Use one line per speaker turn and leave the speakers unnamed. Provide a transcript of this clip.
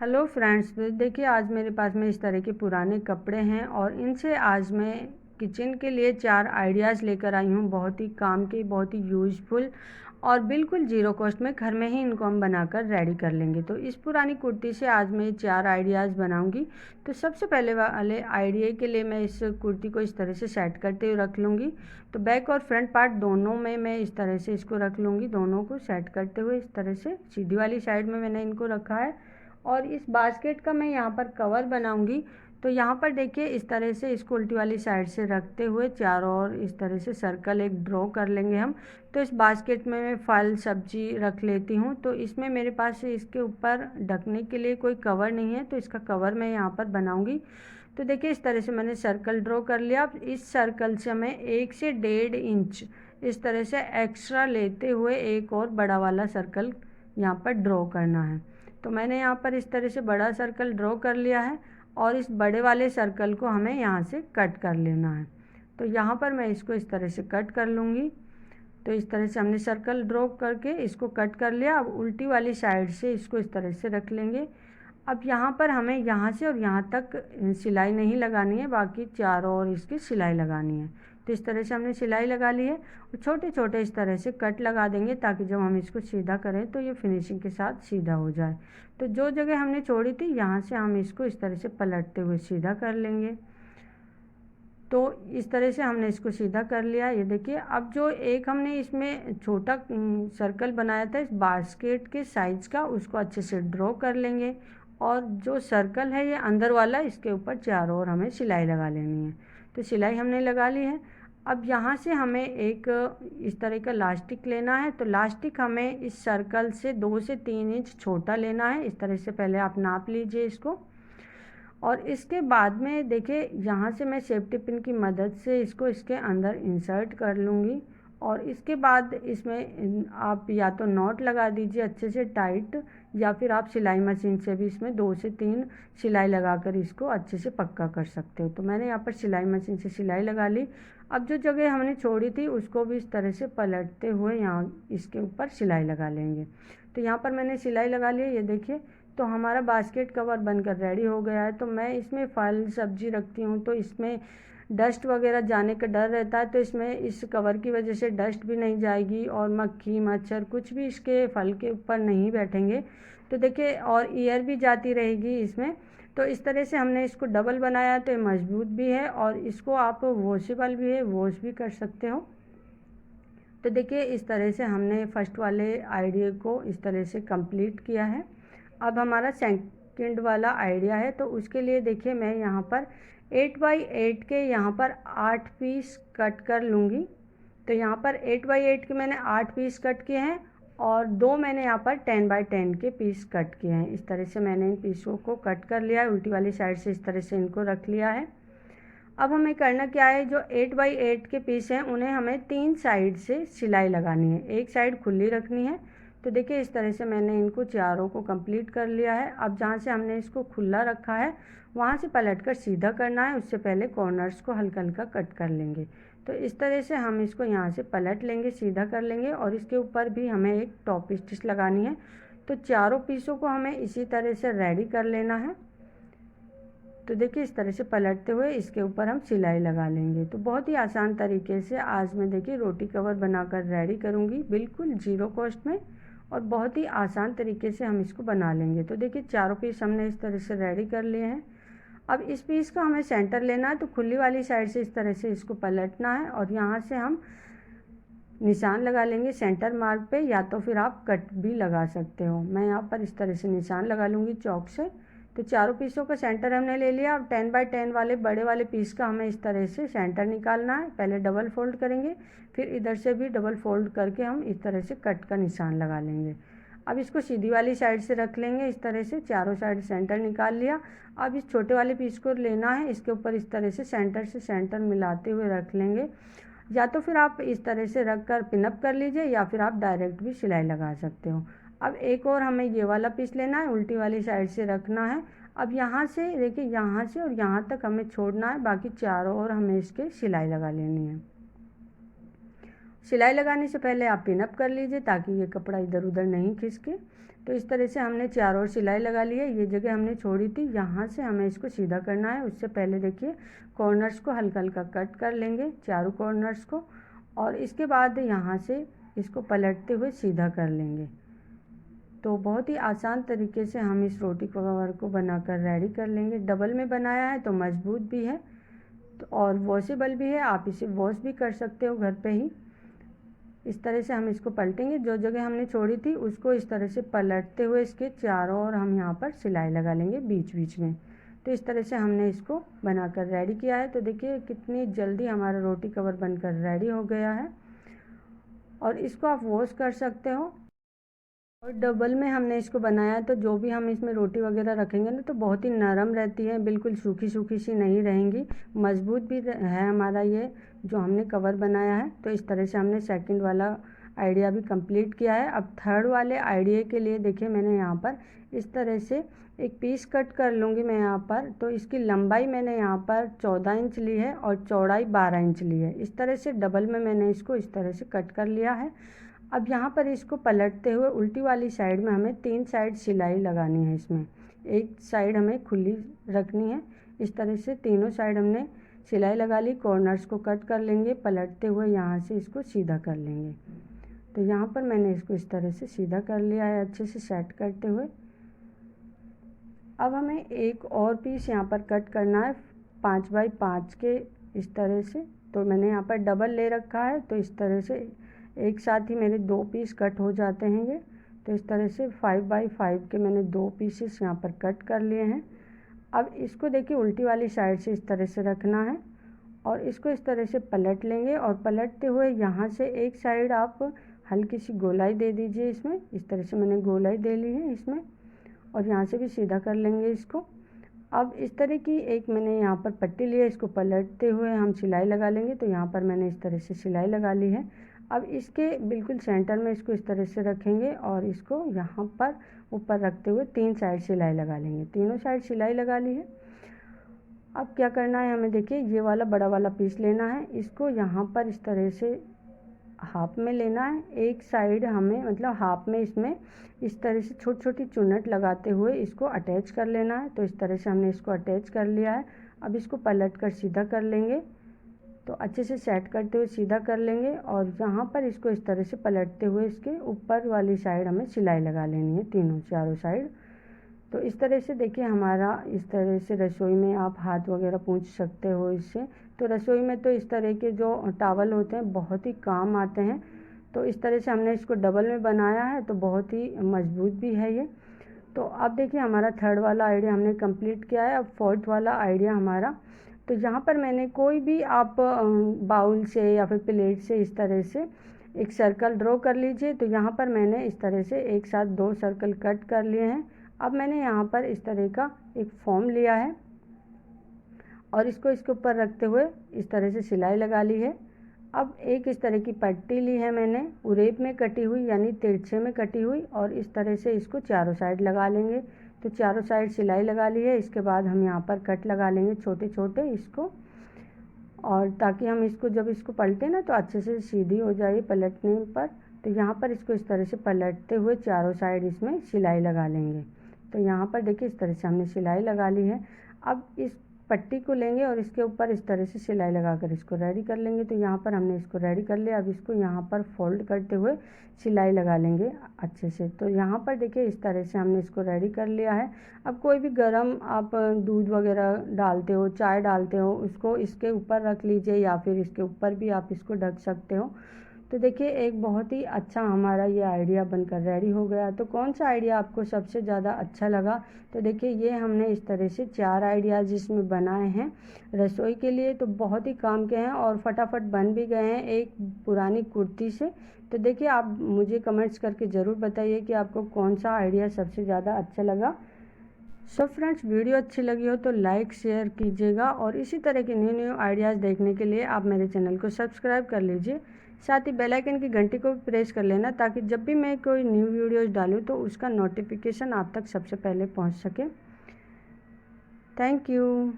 Hello friends, तो देखिए आज मेरे पास में इस तरह के पुराने कपड़े हैं और इनसे आज मैं किचन के लिए 4 आइडियाज़ लेकर आई हूँ। बहुत ही काम के, बहुत ही यूज़फुल और बिल्कुल ज़ीरो कॉस्ट में घर में ही इनको हम बनाकर रेडी कर लेंगे। तो इस पुरानी कुर्ती से आज मैं 4 आइडियाज़ बनाऊंगी। तो सबसे पहले वाले आइडिया के लिए मैं इस कुर्ती को इस तरह से सेट करते हुए रख लूँगी। तो बैक और फ्रंट पार्ट दोनों में मैं इस तरह से इसको रख लूँगी। दोनों को सेट करते हुए इस तरह से सीधी वाली साइड में मैंने इनको रखा है और इस बास्केट का मैं यहाँ पर कवर बनाऊंगी। तो यहाँ पर देखिए इस तरह से इसको उल्टी वाली साइड से रखते हुए चारों ओर इस तरह से सर्कल एक ड्रॉ कर लेंगे हम। तो इस बास्केट में मैं फल सब्जी रख लेती हूँ। तो इसमें मेरे पास इसके ऊपर ढकने के लिए कोई कवर नहीं है, तो इसका कवर मैं यहाँ पर बनाऊँगी। तो देखिए इस तरह से मैंने सर्कल ड्रॉ कर लिया। अब इस सर्कल से हमें 1 से 1.5 इंच इस तरह से एक्स्ट्रा लेते हुए एक और बड़ा वाला सर्कल यहाँ पर ड्रॉ करना है। तो मैंने यहाँ पर इस तरह से बड़ा सर्कल ड्रॉ कर लिया है और इस बड़े वाले सर्कल को हमें यहाँ से कट कर लेना है। तो यहाँ पर मैं इसको इस तरह से कट कर लूँगी। तो इस तरह से हमने सर्कल ड्रॉ करके इसको कट कर लिया। अब उल्टी वाली साइड से इसको इस तरह से रख लेंगे। अब यहाँ पर हमें यहाँ से और यहाँ तक सिलाई नहीं लगानी है, बाकी चारों ओर इसकी सिलाई लगानी है। तो इस तरह से हमने सिलाई लगा ली है और छोटे छोटे इस तरह से कट लगा देंगे ताकि जब हम इसको सीधा करें तो ये फिनिशिंग के साथ सीधा हो जाए। तो जो जगह हमने छोड़ी थी यहाँ से हम इसको इस तरह से पलटते हुए सीधा कर लेंगे। तो इस तरह से हमने इसको सीधा कर लिया। ये देखिए अब जो एक हमने इसमें छोटा सर्कल बनाया था इस बास्केट के साइज़ का, उसको अच्छे से ड्रॉ कर लेंगे और जो सर्कल है ये अंदर वाला, इसके ऊपर चारों ओर हमें सिलाई लगा लेनी है। तो सिलाई हमने लगा ली है। अब यहाँ से हमें एक इस तरह का लास्टिक लेना है। तो लास्टिक हमें इस सर्कल से 2 से 3 इंच छोटा लेना है। इस तरह से पहले आप नाप लीजिए इसको और इसके बाद में देखिए यहाँ से मैं सेफ्टी पिन की मदद से इसको इसके अंदर इंसर्ट कर लूँगी और इसके बाद इसमें आप या तो नॉट लगा दीजिए अच्छे से टाइट, या फिर आप सिलाई मशीन से भी इसमें 2 से 3 सिलाई लगाकर इसको अच्छे से पक्का कर सकते हो। तो मैंने यहाँ पर सिलाई मशीन से सिलाई लगा ली। अब जो जगह हमने छोड़ी थी उसको भी इस तरह से पलटते हुए यहाँ इसके ऊपर सिलाई लगा लेंगे। तो यहाँ पर मैंने सिलाई लगा ली है, ये देखिए। तो हमारा बास्केट कवर बनकर रेडी हो गया है। तो मैं इसमें फल सब्जी रखती हूँ तो इसमें डस्ट वगैरह जाने का डर रहता है, तो इसमें इस कवर की वजह से डस्ट भी नहीं जाएगी और मक्खी मच्छर कुछ भी इसके फल के ऊपर नहीं बैठेंगे। तो देखिए और एयर भी जाती रहेगी इसमें। तो इस तरह से हमने इसको डबल बनाया, तो ये मजबूत भी है और इसको आप वॉशेबल भी है, वॉश भी कर सकते हो। तो देखिए इस तरह से हमने फर्स्ट वाले आइडिया को इस तरह से कंप्लीट किया है। अब हमारा सेकंड वाला आइडिया है। तो उसके लिए देखिए मैं यहाँ पर 8 बाई 8 के यहाँ पर 8 पीस कट कर लूँगी। तो यहाँ पर 8 बाई 8 के मैंने 8 पीस कट किए हैं और 2 मैंने यहाँ पर 10 बाई 10 के पीस कट किए हैं। इस तरह से मैंने इन पीसों को कट कर लिया है। उल्टी वाली साइड से इस तरह से इनको रख लिया है। अब हमें करना क्या है, जो 8 बाई 8 के पीस हैं उन्हें हमें 3 साइड से सिलाई लगानी है, एक साइड खुली रखनी है। तो देखिए इस तरह से मैंने इनको चारों को कंप्लीट कर लिया है। अब जहाँ से हमने इसको खुला रखा है वहाँ से पलटकर सीधा करना है, उससे पहले कॉर्नर्स को हल्का हल्का कट कर लेंगे। तो इस तरह से हम इसको यहाँ से पलट लेंगे, सीधा कर लेंगे और इसके ऊपर भी हमें एक टॉप स्टिच लगानी है। तो चारों पीसों को हमें इसी तरह से रेडी कर लेना है। तो देखिए इस तरह से पलटते हुए इसके ऊपर हम सिलाई लगा लेंगे। तो बहुत ही आसान तरीके से आज मैं देखिए रोटी कवर बनाकर रेडी करूँगी, बिल्कुल ज़ीरो कॉस्ट में और बहुत ही आसान तरीके से हम इसको बना लेंगे। तो देखिए चारों पीस हमने इस तरह से रेडी कर लिए हैं। अब इस पीस का हमें सेंटर लेना है। तो खुली वाली साइड से इस तरह से इसको पलटना है और यहाँ से हम निशान लगा लेंगे सेंटर मार्क पे, या तो फिर आप कट भी लगा सकते हो। मैं यहाँ पर इस तरह से निशान लगा लूँगी चौक से। तो चारों पीसों का सेंटर हमने ले लिया। अब 10 बाई 10 वाले बड़े वाले पीस का हमें इस तरह से सेंटर निकालना है। पहले डबल फोल्ड करेंगे, फिर इधर से भी डबल फोल्ड करके हम इस तरह से कट का निशान लगा लेंगे। अब इसको सीधी वाली साइड से रख लेंगे, इस तरह से चारों साइड सेंटर निकाल लिया। अब इस छोटे वाले पीस को लेना है, इसके ऊपर इस तरह से सेंटर मिलाते हुए रख लेंगे। या तो फिर आप इस तरह से रख कर पिनअप कर लीजिए या फिर आप डायरेक्ट भी सिलाई लगा सकते हो। अब एक और हमें ये वाला पीस लेना है, उल्टी वाली साइड से रखना है। अब यहाँ से देखिए, यहाँ से और यहाँ तक हमें छोड़ना है, बाकी चारों ओर हमें इसके सिलाई लगा लेनी है। सिलाई लगाने से पहले आप पिनअप कर लीजिए ताकि ये कपड़ा इधर उधर नहीं खिसके। तो इस तरह से हमने चारों ओर सिलाई लगा ली है। ये जगह हमने छोड़ी थी, यहाँ से हमें इसको सीधा करना है। उससे पहले देखिए कॉर्नर्स को हल्का हल्का कट कर लेंगे, चारों कॉर्नर्स को, और इसके बाद यहाँ से इसको पलटते हुए सीधा कर लेंगे। तो बहुत ही आसान तरीके से हम इस रोटी कवर को बनाकर रेडी कर लेंगे। डबल में बनाया है तो मजबूत भी है तो और वॉशेबल भी है, आप इसे वॉश भी कर सकते हो घर पे ही। इस तरह से हम इसको पलटेंगे, जो जगह हमने छोड़ी थी उसको इस तरह से पलटते हुए इसके चारों ओर हम यहाँ पर सिलाई लगा लेंगे बीच बीच में। तो इस तरह से हमने इसको बनाकर रेडी किया है। तो देखिए कितनी जल्दी हमारा रोटी कवर बनकर रेडी हो गया है, और इसको आप वॉश कर सकते हो। और डबल में हमने इसको बनाया तो जो भी हम इसमें रोटी वगैरह रखेंगे ना तो बहुत ही नरम रहती है, बिल्कुल सूखी सूखी सी नहीं रहेंगी, मजबूत भी है हमारा ये जो हमने कवर बनाया है। तो इस तरह से हमने सेकंड वाला आइडिया भी कंप्लीट किया है। अब थर्ड वाले आइडिया के लिए देखिए मैंने यहाँ पर इस तरह से एक पीस कट कर लूँगी मैं यहाँ पर। तो इसकी लंबाई मैंने यहाँ पर 14 इंच ली है और चौड़ाई 12 इंच ली है। इस तरह से डबल में मैंने इसको इस तरह से कट कर लिया है। अब यहाँ पर इसको पलटते हुए उल्टी वाली साइड में हमें 3 साइड सिलाई लगानी है। इसमें एक साइड हमें खुली रखनी है। इस तरह से तीनों साइड हमने सिलाई लगा ली। कॉर्नर्स को कट कर लेंगे, पलटते हुए यहाँ से इसको सीधा कर लेंगे। तो यहाँ पर मैंने इसको इस तरह से सीधा कर लिया है अच्छे से सेट करते हुए। अब हमें एक और पीस यहाँ पर कट करना है 5 बाई 5 के इस तरह से। तो मैंने यहाँ पर डबल ले रखा है, तो इस तरह से एक साथ ही मेरे 2 पीस कट हो जाते हैं ये। तो इस तरह से 5 बाई 5 के मैंने 2 पीसेस यहाँ पर कट कर लिए हैं। अब इसको देखिए उल्टी वाली साइड से इस तरह से रखना है और इसको इस तरह से पलट लेंगे, और पलटते हुए यहाँ से एक साइड आप हल्की सी गोलाई दे दीजिए इसमें। इस तरह से मैंने गोलाई दे ली है इसमें, और यहाँ से भी सीधा कर लेंगे इसको। अब इस तरह की एक मैंने यहाँ पर पट्टी ली है, इसको पलटते हुए हम सिलाई लगा लेंगे। तो यहाँ पर मैंने इस तरह से सिलाई लगा ली है। अब इसके बिल्कुल सेंटर में इसको इस तरह से रखेंगे और इसको यहाँ पर ऊपर रखते हुए 3 साइड सिलाई लगा लेंगे। तीनों साइड सिलाई लगा ली है। अब क्या करना है हमें, देखिए ये वाला बड़ा वाला पीस लेना है, इसको यहाँ पर इस तरह से हाफ में लेना है। एक साइड हमें मतलब हाफ में इसमें इस तरह से छोटी छोटी चुन्नट लगाते हुए इसको अटैच कर लेना है। तो इस तरह से हमने इसको अटैच कर लिया है। अब इसको पलट कर सीधा कर लेंगे, तो अच्छे से सेट करते हुए सीधा कर लेंगे, और यहाँ पर इसको इस तरह से पलटते हुए इसके ऊपर वाली साइड हमें सिलाई लगा लेनी है, तीनों चारों साइड। तो इस तरह से देखिए हमारा इस तरह से रसोई में आप हाथ वगैरह पोंछ सकते हो इससे। तो रसोई में तो इस तरह के जो टॉवल होते हैं बहुत ही काम आते हैं। तो इस तरह से हमने इसको डबल में बनाया है, तो बहुत ही मजबूत भी है ये। तो अब देखिए हमारा थर्ड वाला आइडिया हमने कंप्लीट किया है। अब फोर्थ वाला आइडिया हमारा, तो यहाँ पर मैंने कोई भी आप बाउल से या फिर प्लेट से इस तरह से एक सर्कल ड्रॉ कर लीजिए। तो यहाँ पर मैंने इस तरह से एक साथ 2 सर्कल कट कर लिए हैं। अब मैंने यहाँ पर इस तरह का एक फॉर्म लिया है और इसको इसके ऊपर रखते हुए इस तरह से सिलाई लगा ली है। अब एक इस तरह की पट्टी ली है मैंने उरेब में कटी हुई, यानी तिरछे में कटी हुई, और इस तरह से इसको चारों साइड लगा लेंगे। तो चारों साइड सिलाई लगा ली है। इसके बाद हम यहाँ पर कट लगा लेंगे छोटे छोटे इसको, और ताकि हम इसको जब इसको पलटे ना तो अच्छे से सीधी हो जाए पलटने पर। तो यहाँ पर इसको इस तरह से पलटते हुए चारों साइड इसमें सिलाई लगा लेंगे। तो यहाँ पर देखिए इस तरह से हमने सिलाई लगा ली है। अब इस पट्टी को लेंगे और इसके ऊपर इस तरह से सिलाई लगाकर इसको रेडी कर लेंगे। तो यहाँ पर हमने इसको रेडी कर लिया। अब इसको यहाँ पर फोल्ड करते हुए सिलाई लगा लेंगे अच्छे से। तो यहाँ पर देखिए इस तरह से हमने इसको रेडी कर लिया है। अब कोई भी गरम आप दूध वगैरह डालते हो, चाय डालते हो, उसको इसके ऊपर रख लीजिए या फिर इसके ऊपर भी आप इसको ढक सकते हो। तो देखिए एक बहुत ही अच्छा हमारा ये आइडिया बनकर रेडी हो गया। तो कौन सा आइडिया आपको सबसे ज़्यादा अच्छा लगा? तो देखिए ये हमने इस तरह से 4 आइडियाज़ इसमें बनाए हैं रसोई के लिए, तो बहुत ही काम के हैं और फटाफट बन भी गए हैं एक पुरानी कुर्ती से। तो देखिए आप मुझे कमेंट्स करके ज़रूर बताइए कि आपको कौन सा आइडिया सबसे ज़्यादा अच्छा लगा। सो फ्रेंड्स, वीडियो अच्छी लगी हो तो लाइक शेयर कीजिएगा, और इसी तरह के न्यू आइडियाज़ देखने के लिए आप मेरे चैनल को सब्सक्राइब कर लीजिए। साथ ही बेल आइकन की घंटी को भी प्रेस कर लेना, ताकि जब भी मैं कोई न्यू वीडियोज़ डालूँ तो उसका नोटिफिकेशन आप तक सबसे पहले पहुंच सके। Thank you.